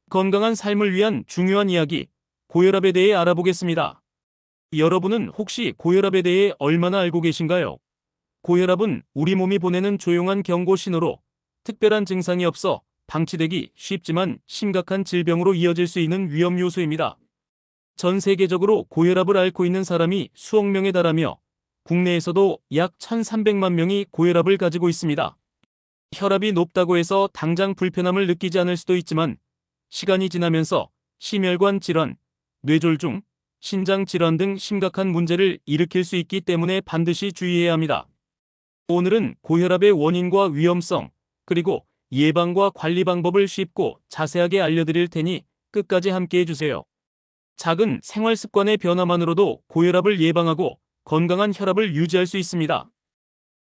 건강한 삶을 위한 중요한 이야기, 고혈압에 대해 알아보겠습니다. 여러분은 혹시 고혈압에 대해 얼마나 알고 계신가요? 고혈압은 우리 몸이 보내는 조용한 경고 신호로 특별한 증상이 없어 방치되기 쉽지만 심각한 질병으로 이어질 수 있는 위험 요소입니다. 전 세계적으로 고혈압을 앓고 있는 사람이 수억 명에 달하며 국내에서도 약 1,300만 명이 고혈압을 가지고 있습니다. 혈압이 높다고 해서 당장 불편함을 느끼지 않을 수도 있지만 시간이 지나면서 심혈관 질환, 뇌졸중, 신장 질환 등 심각한 문제를 일으킬 수 있기 때문에 반드시 주의해야 합니다. 오늘은 고혈압의 원인과 위험성, 그리고 예방과 관리 방법을 쉽고 자세하게 알려드릴 테니 끝까지 함께 해주세요. 작은 생활 습관의 변화만으로도 고혈압을 예방하고 건강한 혈압을 유지할 수 있습니다.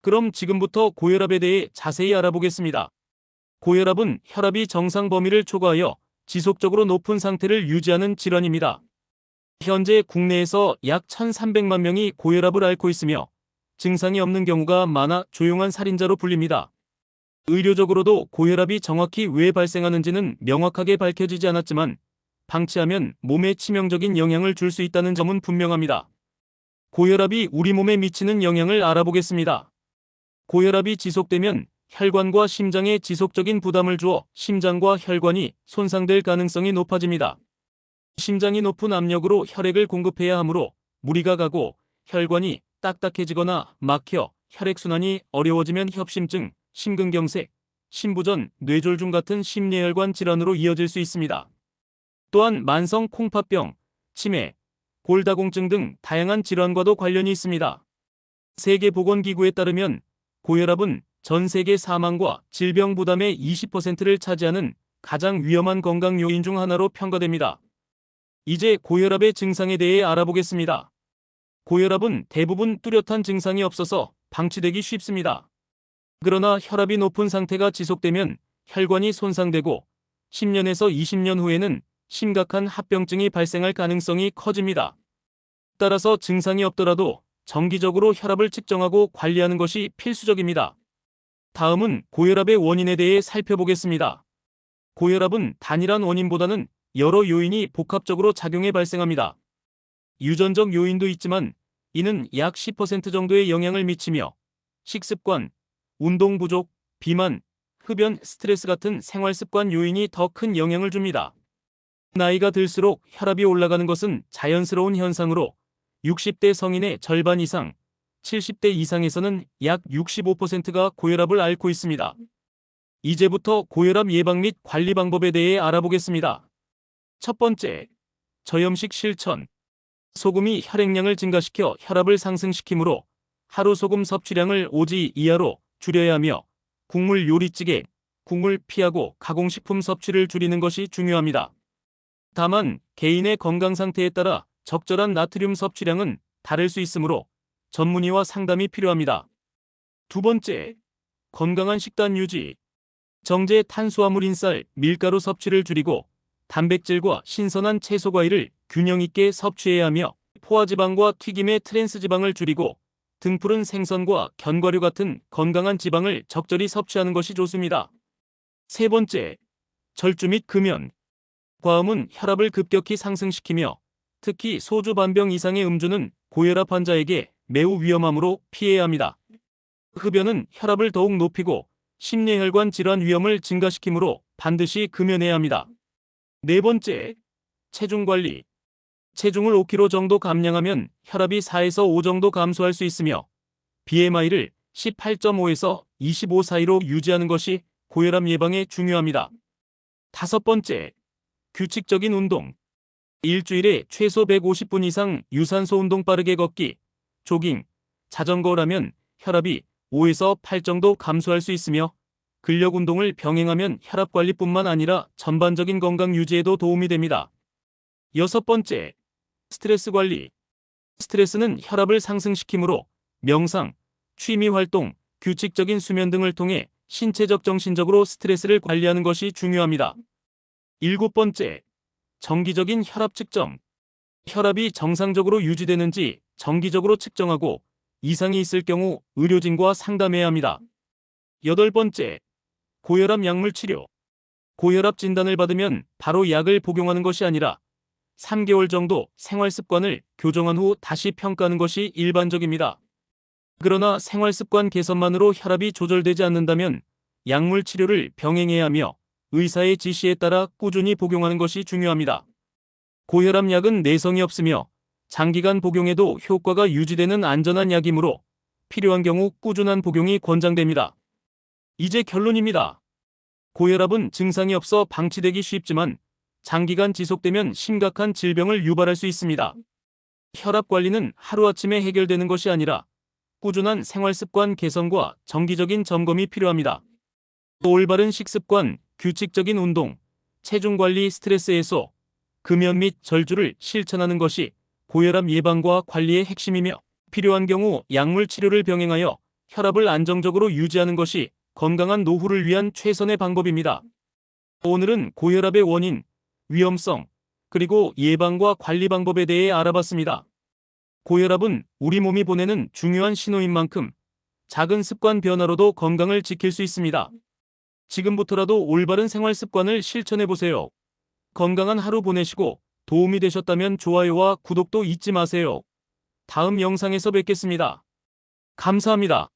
그럼 지금부터 고혈압에 대해 자세히 알아보겠습니다. 고혈압은 혈압이 정상 범위를 초과하여 지속적으로 높은 상태를 유지하는 질환입니다. 현재 국내에서 약 1,300만 명이 고혈압을 앓고 있으며 증상이 없는 경우가 많아 조용한 살인자로 불립니다. 의료적으로도 고혈압이 정확히 왜 발생하는지는 명확하게 밝혀지지 않았지만 방치하면 몸에 치명적인 영향을 줄 수 있다는 점은 분명합니다. 고혈압이 우리 몸에 미치는 영향을 알아보겠습니다. 고혈압이 지속되면 혈관과 심장에 지속적인 부담을 주어 심장과 혈관이 손상될 가능성이 높아집니다. 심장이 높은 압력으로 혈액을 공급해야 하므로 무리가 가고 혈관이 딱딱해지거나 막혀 혈액순환이 어려워지면 협심증, 심근경색, 심부전, 뇌졸중 같은 심뇌혈관 질환으로 이어질 수 있습니다. 또한 만성 콩팥병, 치매, 골다공증 등 다양한 질환과도 관련이 있습니다. 세계보건기구에 따르면 고혈압은 전 세계 사망과 질병 부담의 20%를 차지하는 가장 위험한 건강 요인 중 하나로 평가됩니다. 이제 고혈압의 증상에 대해 알아보겠습니다. 고혈압은 대부분 뚜렷한 증상이 없어서 방치되기 쉽습니다. 그러나 혈압이 높은 상태가 지속되면 혈관이 손상되고 10년에서 20년 후에는 심각한 합병증이 발생할 가능성이 커집니다. 따라서 증상이 없더라도 정기적으로 혈압을 측정하고 관리하는 것이 필수적입니다. 다음은 고혈압의 원인에 대해 살펴보겠습니다. 고혈압은 단일한 원인보다는 여러 요인이 복합적으로 작용해 발생합니다. 유전적 요인도 있지만 이는 약 10% 정도의 영향을 미치며 식습관, 운동 부족, 비만, 흡연, 스트레스 같은 생활습관 요인이 더 큰 영향을 줍니다. 나이가 들수록 혈압이 올라가는 것은 자연스러운 현상으로 60대 성인의 절반 이상, 70대 이상에서는 약 65%가 고혈압을 앓고 있습니다. 이제부터 고혈압 예방 및 관리 방법에 대해 알아보겠습니다. 첫 번째, 저염식 실천. 소금이 혈액량을 증가시켜 혈압을 상승시키므로 하루 소금 섭취량을 5지 이하로 줄여야 하며 국물 요리찌개, 국물 피하고 가공식품 섭취를 줄이는 것이 중요합니다. 다만 개인의 건강 상태에 따라 적절한 나트륨 섭취량은 다를 수 있으므로 전문의와 상담이 필요합니다. 두 번째, 건강한 식단 유지. 정제 탄수화물인 쌀, 밀가루 섭취를 줄이고 단백질과 신선한 채소 과일을 균형 있게 섭취해야 하며 포화지방과 튀김의 트랜스지방을 줄이고 등푸른 생선과 견과류 같은 건강한 지방을 적절히 섭취하는 것이 좋습니다. 세 번째, 절주 및 금연. 과음은 혈압을 급격히 상승시키며 특히 소주 반병 이상의 음주는 고혈압 환자에게 매우 위험하므로 피해야 합니다. 흡연은 혈압을 더욱 높이고 심뇌혈관 질환 위험을 증가시키므로 반드시 금연해야 합니다. 네 번째, 체중 관리. 체중을 5kg 정도 감량하면 혈압이 4에서 5 정도 감소할 수 있으며 BMI를 18.5에서 25 사이로 유지하는 것이 고혈압 예방에 중요합니다. 다섯 번째, 규칙적인 운동. 일주일에 최소 150분 이상 유산소 운동 빠르게 걷기, 조깅, 자전거라면 혈압이 5에서 8 정도 감소할 수 있으며 근력 운동을 병행하면 혈압 관리뿐만 아니라 전반적인 건강 유지에도 도움이 됩니다. 여섯 번째, 스트레스 관리. 스트레스는 혈압을 상승시키므로 명상, 취미 활동, 규칙적인 수면 등을 통해 신체적 정신적으로 스트레스를 관리하는 것이 중요합니다. 일곱 번째, 정기적인 혈압 측정. 혈압이 정상적으로 유지되는지 정기적으로 측정하고 이상이 있을 경우 의료진과 상담해야 합니다. 여덟 번째, 고혈압 약물 치료. 고혈압 진단을 받으면 바로 약을 복용하는 것이 아니라 3개월 정도 생활 습관을 교정한 후 다시 평가하는 것이 일반적입니다. 그러나 생활 습관 개선만으로 혈압이 조절되지 않는다면 약물 치료를 병행해야 하며 의사의 지시에 따라 꾸준히 복용하는 것이 중요합니다. 고혈압 약은 내성이 없으며 장기간 복용해도 효과가 유지되는 안전한 약이므로 필요한 경우 꾸준한 복용이 권장됩니다. 이제 결론입니다. 고혈압은 증상이 없어 방치되기 쉽지만 장기간 지속되면 심각한 질병을 유발할 수 있습니다. 혈압 관리는 하루아침에 해결되는 것이 아니라 꾸준한 생활습관 개선과 정기적인 점검이 필요합니다. 올바른 식습관, 규칙적인 운동, 체중 관리, 스트레스 해소, 금연 및 절주를 실천하는 것이 고혈압 예방과 관리의 핵심이며 필요한 경우 약물 치료를 병행하여 혈압을 안정적으로 유지하는 것이 건강한 노후를 위한 최선의 방법입니다. 오늘은 고혈압의 원인, 위험성, 그리고 예방과 관리 방법에 대해 알아봤습니다. 고혈압은 우리 몸이 보내는 중요한 신호인 만큼 작은 습관 변화로도 건강을 지킬 수 있습니다. 지금부터라도 올바른 생활 습관을 실천해 보세요. 건강한 하루 보내시고 도움이 되셨다면 좋아요와 구독도 잊지 마세요. 다음 영상에서 뵙겠습니다. 감사합니다.